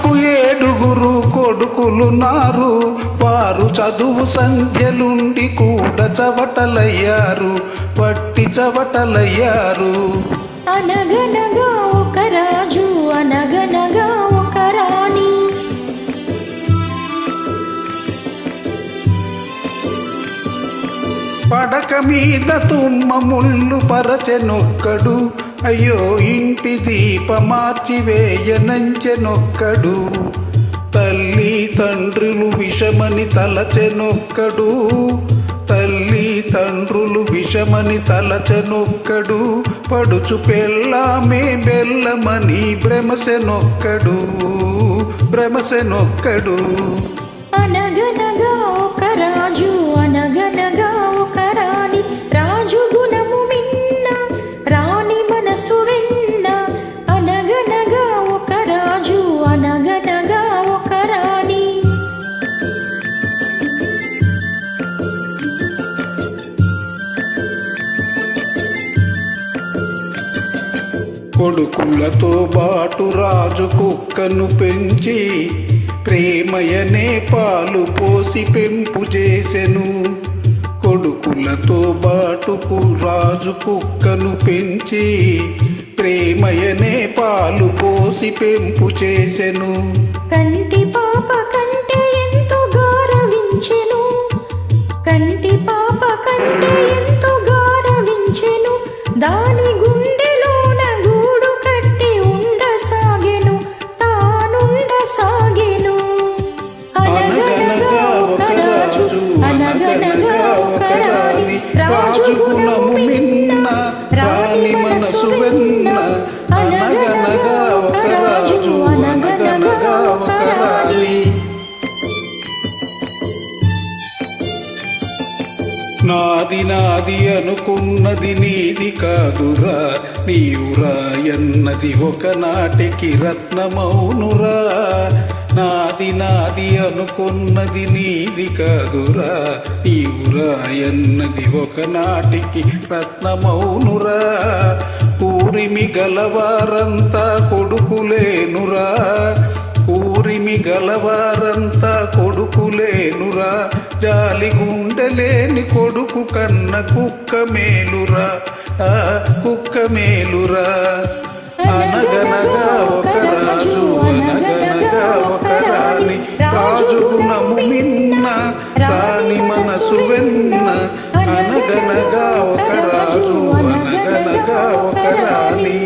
రాజుకు 7 కొడుకులున్నారు. వారు చదువు సంధ్యలుండి కూడా చవటలయ్యారు, వట్టి చవటలయ్యారు. అనగనగా ఒక రాజు, అనగనగా ఒక రాణి. పడక మీద తుమ్మ ముళ్ళు పరచెనొక్కడు, అయ్యో ఇంటి దీప మార్చివేయనంచెనొక్కడు. తల్లి తండ్రులు విషమని తలచెనొక్కడు, తల్లి తండ్రులు విషమని తలచెనొక్కడు. పడుచు పెళ్ళామే బెల్లమని భ్రమసెనొక్కడు, భ్రమసెనొక్కడు. అనగనగా ఒక రాజు, అనగనగా ఒక రాణి. రాజు గుణము మిన్న, రాణి మనసు వెన్న. అనగనగా ఒక రాజు, అనగనగా ఒక రాణి. కొడుకులతో బాటు రాజు కుక్కను పెంచి ప్రేమయనే పాలు పోసి పెంపు చేసెను. కొడుకులతో బాటుకు రాజు కుక్కను పెంచి ప్రేమయనే పాలు పోసి పెంపు చేసెను. కంటి పాప కంటే ఎంతో గౌరవించెను, కంటి పాప కంటే ఎంతో గౌరవించెను. దాని గుండెలోన గూడు కట్టి ఉండసాగెను, తానుండసాగెను. అనగనగా ఒక రాజు, అనగనగా ఒక రాణి. రాజు గుణము మిన్న, రాణి మనసు వెన్న. అనగనగా ఒక రాజు, అనగనగా ఒక రాణి. నాది నాది అనుకున్నది నీది కాదురా, నీవురా ఎన్నది ఒకనాటికి రత్నమౌనురా. నాది నాది అనుకున్నది నీది కాదురా, నీవురా ఎన్నది ఒకనాటికి రత్నమౌనురా. కూరిమి గలవారంతా కొడుకులేనురా, కూరిమి గలవారంతా కొడుకులేనురా. జాలి గుండెలేని కొడుకు కన్న కుక్క మేలురా, కుక్క మేలురా. అనగనగా ఒక రాజు, అనగనగా ఒక రాణి. రాజు గుణము మిన్న, రాణి మనసు వెన్న. అనగనగా ఒక రాజు, అనగనగా ఒక రాణి.